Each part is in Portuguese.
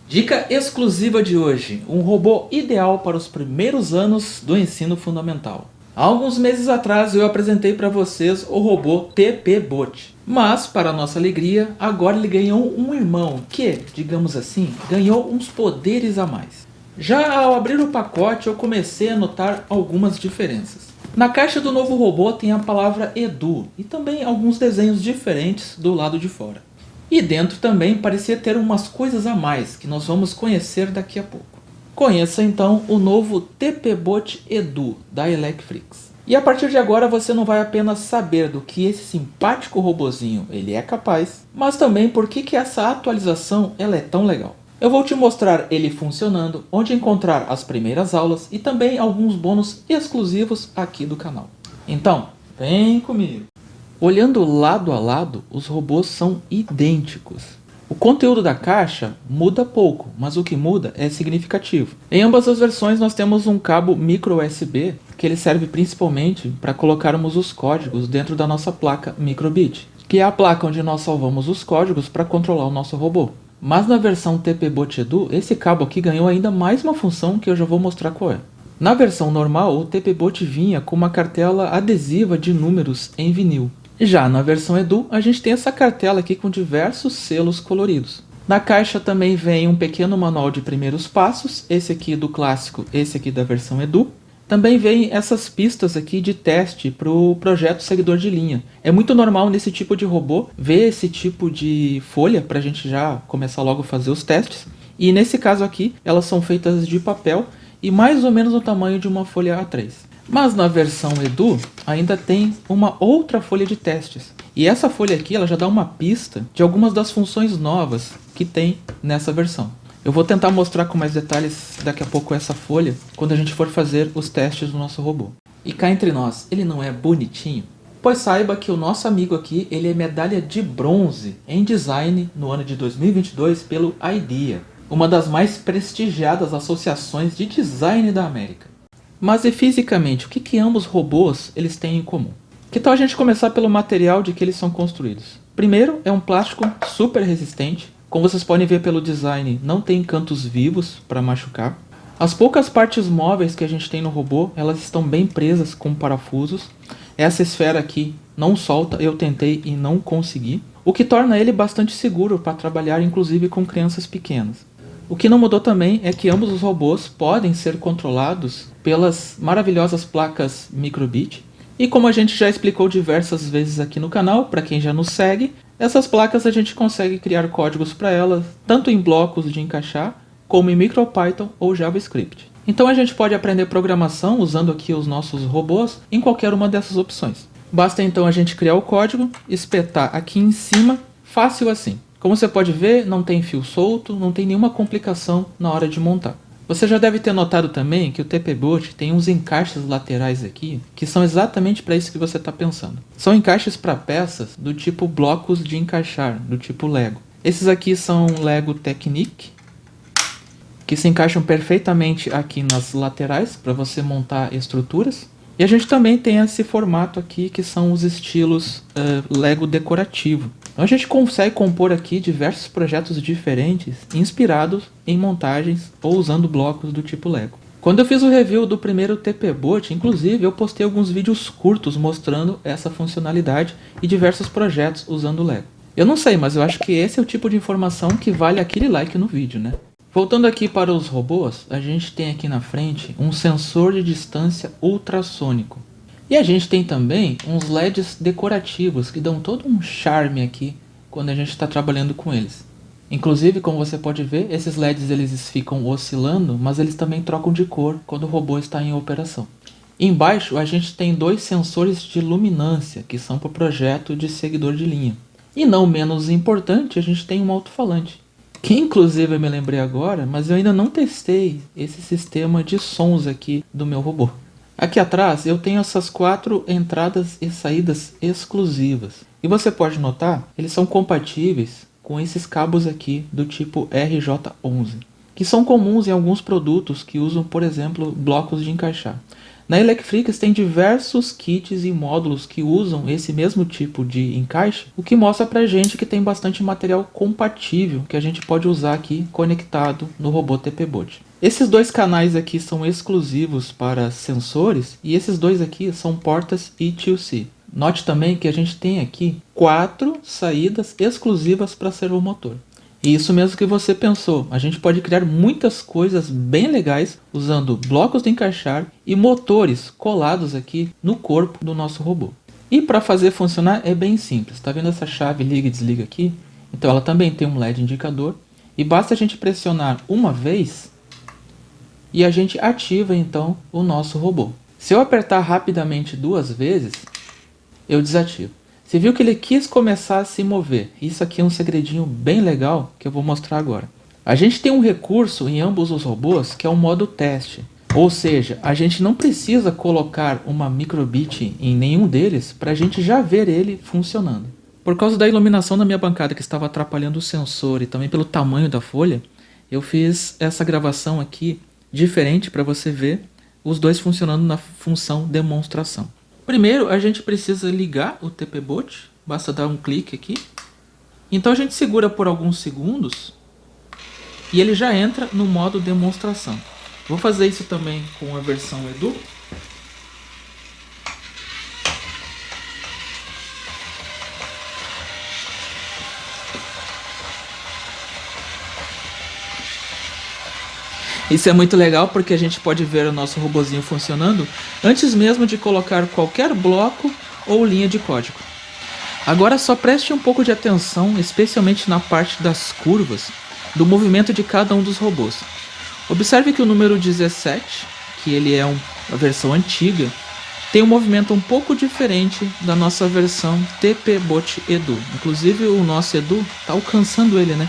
Dica exclusiva de hoje, um robô ideal para os primeiros anos do ensino fundamental. Há alguns meses atrás eu apresentei para vocês o robô TP-Bot. Mas, para nossa alegria, agora ele ganhou um irmão que, digamos assim, ganhou uns poderes a mais. Já ao abrir o pacote eu comecei a notar algumas diferenças. Na caixa do novo robô tem a palavra Edu e também alguns desenhos diferentes do lado de fora. E dentro também parecia ter umas coisas a mais que nós vamos conhecer daqui a pouco. Conheça então o novo TP-Bot Edu da Electrix. E a partir de agora você não vai apenas saber do que esse simpático robozinho ele é capaz, mas também por que essa atualização ela é tão legal. Eu vou te mostrar ele funcionando, onde encontrar as primeiras aulas e também alguns bônus exclusivos aqui do canal. Então, vem comigo! Olhando lado a lado, os robôs são idênticos. O conteúdo da caixa muda pouco, mas o que muda é significativo. Em ambas as versões nós temos um cabo micro USB, que ele serve principalmente para colocarmos os códigos dentro da nossa placa microbit, que é a placa onde nós salvamos os códigos para controlar o nosso robô. Mas na versão TP-Bot Edu, esse cabo aqui ganhou ainda mais uma função que eu já vou mostrar qual é. Na versão normal, o TP-Bot vinha com uma cartela adesiva de números em vinil. Já na versão Edu, a gente tem essa cartela aqui com diversos selos coloridos. Na caixa também vem um pequeno manual de primeiros passos, esse aqui do clássico, esse aqui da versão Edu. Também vem essas pistas aqui de teste para o projeto seguidor de linha. É muito normal nesse tipo de robô ver esse tipo de folha para a gente já começar logo a fazer os testes. E nesse caso aqui, elas são feitas de papel e mais ou menos o tamanho de uma folha A3. Mas na versão Edu ainda tem uma outra folha de testes. E essa folha aqui ela já dá uma pista de algumas das funções novas que tem nessa versão. Eu vou tentar mostrar com mais detalhes daqui a pouco essa folha quando a gente for fazer os testes do nosso robô. E cá entre nós, ele não é bonitinho? Pois saiba que o nosso amigo aqui ele é medalha de bronze em design no ano de 2022 pelo IDEA, uma das mais prestigiadas associações de design da América. Mas e fisicamente, o que ambos robôs eles têm em comum? Que tal a gente começar pelo material de que eles são construídos? Primeiro, é um plástico super resistente. Como vocês podem ver pelo design, não tem cantos vivos para machucar. As poucas partes móveis que a gente tem no robô, elas estão bem presas com parafusos. Essa esfera aqui não solta, eu tentei e não consegui. O que torna ele bastante seguro para trabalhar inclusive com crianças pequenas. O que não mudou também é que ambos os robôs podem ser controlados pelas maravilhosas placas microbit. E como a gente já explicou diversas vezes aqui no canal, para quem já nos segue, essas placas a gente consegue criar códigos para elas, tanto em blocos de encaixar, como em MicroPython ou JavaScript. Então a gente pode aprender programação usando aqui os nossos robôs em qualquer uma dessas opções. Basta então a gente criar o código, espetar aqui em cima, fácil assim. Como você pode ver, não tem fio solto, não tem nenhuma complicação na hora de montar. Você já deve ter notado também que o TP-Bot tem uns encaixes laterais aqui, que são exatamente para isso que você está pensando. São encaixes para peças do tipo blocos de encaixar, do tipo Lego. Esses aqui são Lego Technic, que se encaixam perfeitamente aqui nas laterais para você montar estruturas. E a gente também tem esse formato aqui que são os estilos Lego decorativo. Então a gente consegue compor aqui diversos projetos diferentes inspirados em montagens ou usando blocos do tipo Lego. Quando eu fiz o review do primeiro TP-Bot, inclusive eu postei alguns vídeos curtos mostrando essa funcionalidade e diversos projetos usando Lego. Eu não sei, mas eu acho que esse é o tipo de informação que vale aquele like no vídeo, né? Voltando aqui para os robôs, a gente tem aqui na frente um sensor de distância ultrassônico. E a gente tem também uns LEDs decorativos que dão todo um charme aqui quando a gente está trabalhando com eles. Inclusive, como você pode ver, esses LEDs eles ficam oscilando, mas eles também trocam de cor quando o robô está em operação. Embaixo a gente tem dois sensores de luminância que são para o projeto de seguidor de linha. E não menos importante, a gente tem um alto-falante. Que inclusive eu me lembrei agora, mas eu ainda não testei esse sistema de sons aqui do meu robô. Aqui atrás eu tenho essas 4 entradas e saídas exclusivas. E você pode notar, eles são compatíveis com esses cabos aqui do tipo RJ11, que são comuns em alguns produtos que usam, por exemplo, blocos de encaixar. Na Elecfrix tem diversos kits e módulos que usam esse mesmo tipo de encaixe, o que mostra pra gente que tem bastante material compatível que a gente pode usar aqui conectado no robô TPBot. Esses dois canais aqui são exclusivos para sensores e esses dois aqui são portas I2C. Note também que a gente tem aqui 4 saídas exclusivas para servomotor. E isso mesmo que você pensou, a gente pode criar muitas coisas bem legais usando blocos de encaixar e motores colados aqui no corpo do nosso robô. E para fazer funcionar é bem simples, tá vendo essa chave liga e desliga aqui? Então ela também tem um LED indicador e basta a gente pressionar uma vez e a gente ativa então o nosso robô. Se eu apertar rapidamente 2 vezes, eu desativo. Você viu que ele quis começar a se mover. Isso aqui é um segredinho bem legal que eu vou mostrar agora. A gente tem um recurso em ambos os robôs que é o modo teste. Ou seja, a gente não precisa colocar uma microbit em nenhum deles para a gente já ver ele funcionando. Por causa da iluminação da minha bancada que estava atrapalhando o sensor e também pelo tamanho da folha, eu fiz essa gravação aqui diferente para você ver os dois funcionando na função demonstração. Primeiro a gente precisa ligar o TPBot, basta dar um clique aqui. Então a gente segura por alguns segundos e ele já entra no modo demonstração. Vou fazer isso também com a versão Edu. Isso é muito legal porque a gente pode ver o nosso robozinho funcionando antes mesmo de colocar qualquer bloco ou linha de código. Agora só preste um pouco de atenção, especialmente na parte das curvas, do movimento de cada um dos robôs. Observe que o número 17, que ele é a versão antiga, tem um movimento um pouco diferente da nossa versão TPBot Edu. Inclusive o nosso Edu está alcançando ele, né?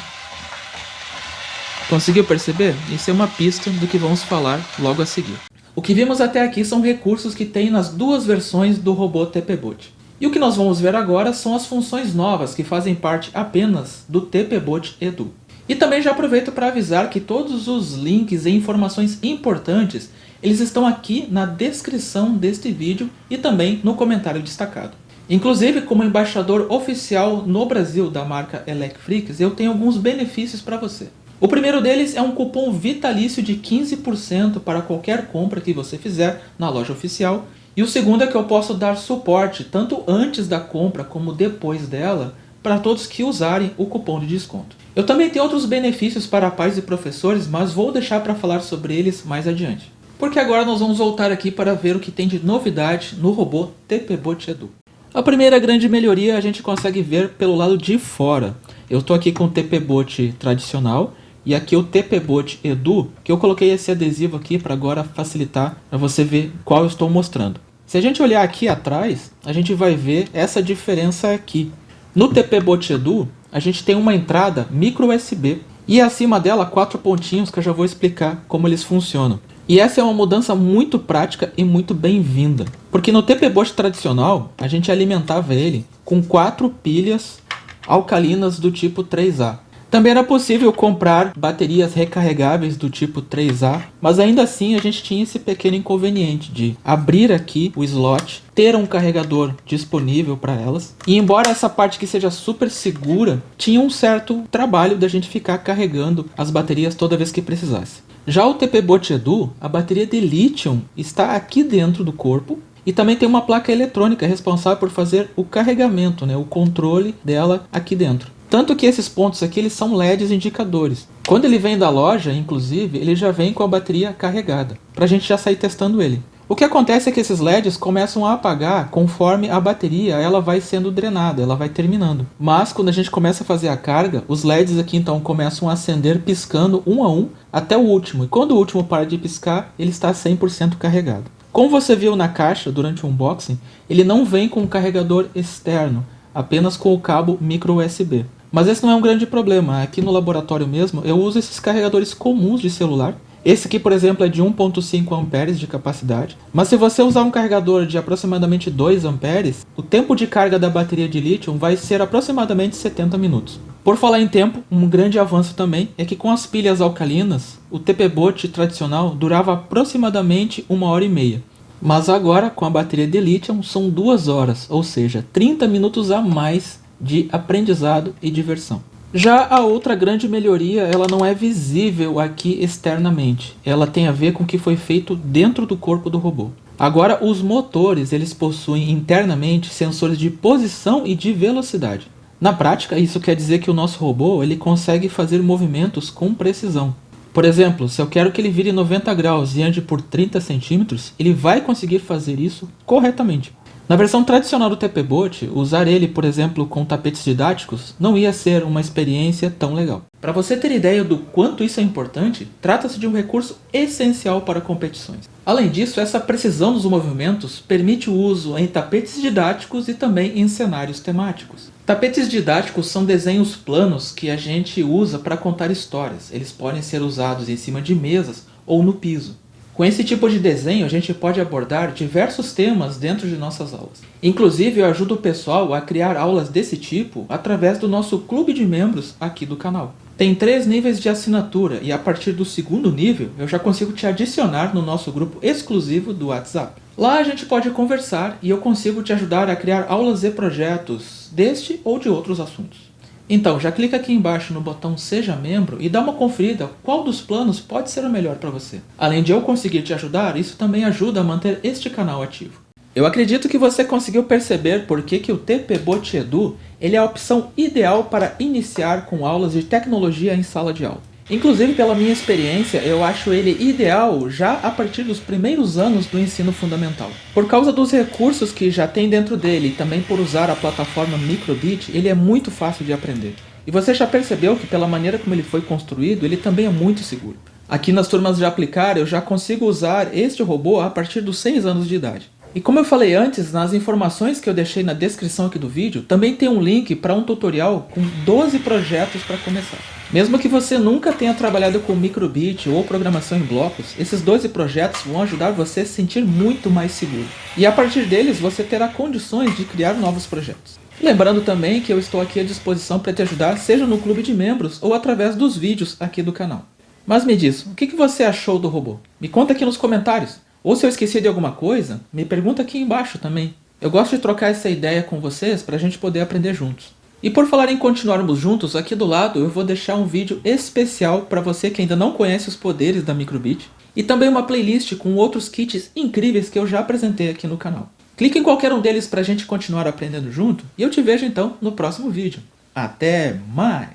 Conseguiu perceber? Isso é uma pista do que vamos falar logo a seguir. O que vimos até aqui são recursos que tem nas duas versões do robô TPBot. E o que nós vamos ver agora são as funções novas que fazem parte apenas do TPBot Edu. E também já aproveito para avisar que todos os links e informações importantes eles estão aqui na descrição deste vídeo e também no comentário destacado. Inclusive, como embaixador oficial no Brasil da marca Elecfrix, eu tenho alguns benefícios para você. O primeiro deles é um cupom vitalício de 15% para qualquer compra que você fizer na loja oficial. E o segundo é que eu posso dar suporte tanto antes da compra como depois dela para todos que usarem o cupom de desconto. Eu também tenho outros benefícios para pais e professores, mas vou deixar para falar sobre eles mais adiante. Porque agora nós vamos voltar aqui para ver o que tem de novidade no robô TPBot Edu. A primeira grande melhoria a gente consegue ver pelo lado de fora. Eu estou aqui com o TPBot tradicional. E aqui o TPBot Edu, que eu coloquei esse adesivo aqui para agora facilitar para você ver qual eu estou mostrando. Se a gente olhar aqui atrás, a gente vai ver essa diferença aqui. No TPBot Edu, a gente tem uma entrada micro USB e acima dela 4 pontinhos que eu já vou explicar como eles funcionam. E essa é uma mudança muito prática e muito bem-vinda. Porque no TPBot tradicional, a gente alimentava ele com 4 pilhas alcalinas do tipo 3A. Também era possível comprar baterias recarregáveis do tipo 3A, mas ainda assim a gente tinha esse pequeno inconveniente de abrir aqui o slot, ter um carregador disponível para elas. E embora essa parte que seja super segura, tinha um certo trabalho da gente ficar carregando as baterias toda vez que precisasse. Já o TPBot Edu, a bateria de lítio está aqui dentro do corpo. E também tem uma placa eletrônica responsável por fazer o carregamento, o controle dela aqui dentro. Tanto que esses pontos aqui eles são LEDs indicadores. Quando ele vem da loja, inclusive, ele já vem com a bateria carregada, para a gente já sair testando ele. O que acontece é que esses LEDs começam a apagar conforme a bateria ela vai sendo drenada, ela vai terminando. Mas quando a gente começa a fazer a carga, os LEDs aqui então começam a acender piscando um a um até o último. E quando o último para de piscar, ele está 100% carregado. Como você viu na caixa durante o unboxing, ele não vem com um carregador externo, apenas com o cabo micro USB. Mas esse não é um grande problema. Aqui no laboratório mesmo, eu uso esses carregadores comuns de celular. Esse aqui, por exemplo, é de 1.5 amperes de capacidade. Mas se você usar um carregador de aproximadamente 2 amperes, o tempo de carga da bateria de lítio vai ser aproximadamente 70 minutos. Por falar em tempo, um grande avanço também é que com as pilhas alcalinas, o TPBot tradicional durava aproximadamente 1h30. Mas agora, com a bateria de lítio, são 2 horas, ou seja, 30 minutos a mais de aprendizado e diversão. Já a outra grande melhoria, ela não é visível aqui externamente. Ela tem a ver com o que foi feito dentro do corpo do robô. Agora, os motores, eles possuem internamente sensores de posição e de velocidade. Na prática, isso quer dizer que o nosso robô ele consegue fazer movimentos com precisão. Por exemplo, se eu quero que ele vire 90 graus e ande por 30 centímetros, ele vai conseguir fazer isso corretamente. Na versão tradicional do TP-Bot, usar ele, por exemplo, com tapetes didáticos, não ia ser uma experiência tão legal. Para você ter ideia do quanto isso é importante, trata-se de um recurso essencial para competições. Além disso, essa precisão dos movimentos permite o uso em tapetes didáticos e também em cenários temáticos. Tapetes didáticos são desenhos planos que a gente usa para contar histórias. Eles podem ser usados em cima de mesas ou no piso. Com esse tipo de desenho, a gente pode abordar diversos temas dentro de nossas aulas. Inclusive, eu ajudo o pessoal a criar aulas desse tipo através do nosso clube de membros aqui do canal. Tem 3 níveis de assinatura e a partir do 2º nível, eu já consigo te adicionar no nosso grupo exclusivo do WhatsApp. Lá a gente pode conversar e eu consigo te ajudar a criar aulas e projetos deste ou de outros assuntos. Então, já clica aqui embaixo no botão Seja Membro e dá uma conferida qual dos planos pode ser o melhor para você. Além de eu conseguir te ajudar, isso também ajuda a manter este canal ativo. Eu acredito que você conseguiu perceber por que o TP-Bot Edu ele é a opção ideal para iniciar com aulas de tecnologia em sala de aula. Inclusive, pela minha experiência, eu acho ele ideal já a partir dos primeiros anos do ensino fundamental. Por causa dos recursos que já tem dentro dele e também por usar a plataforma Microbit, ele é muito fácil de aprender. E você já percebeu que pela maneira como ele foi construído, ele também é muito seguro. Aqui nas turmas de aplicar, eu já consigo usar este robô a partir dos 6 anos de idade. E como eu falei antes, nas informações que eu deixei na descrição aqui do vídeo, também tem um link para um tutorial com 12 projetos para começar. Mesmo que você nunca tenha trabalhado com Microbit ou programação em blocos, esses 12 projetos vão ajudar você a se sentir muito mais seguro. E a partir deles você terá condições de criar novos projetos. Lembrando também que eu estou aqui à disposição para te ajudar, seja no clube de membros ou através dos vídeos aqui do canal. Mas me diz, o que você achou do robô? Me conta aqui nos comentários. Ou se eu esqueci de alguma coisa, me pergunta aqui embaixo também. Eu gosto de trocar essa ideia com vocês para a gente poder aprender juntos. E por falar em continuarmos juntos, aqui do lado eu vou deixar um vídeo especial para você que ainda não conhece os poderes da Microbit e também uma playlist com outros kits incríveis que eu já apresentei aqui no canal. Clique em qualquer um deles para a gente continuar aprendendo junto e eu te vejo então no próximo vídeo. Até mais!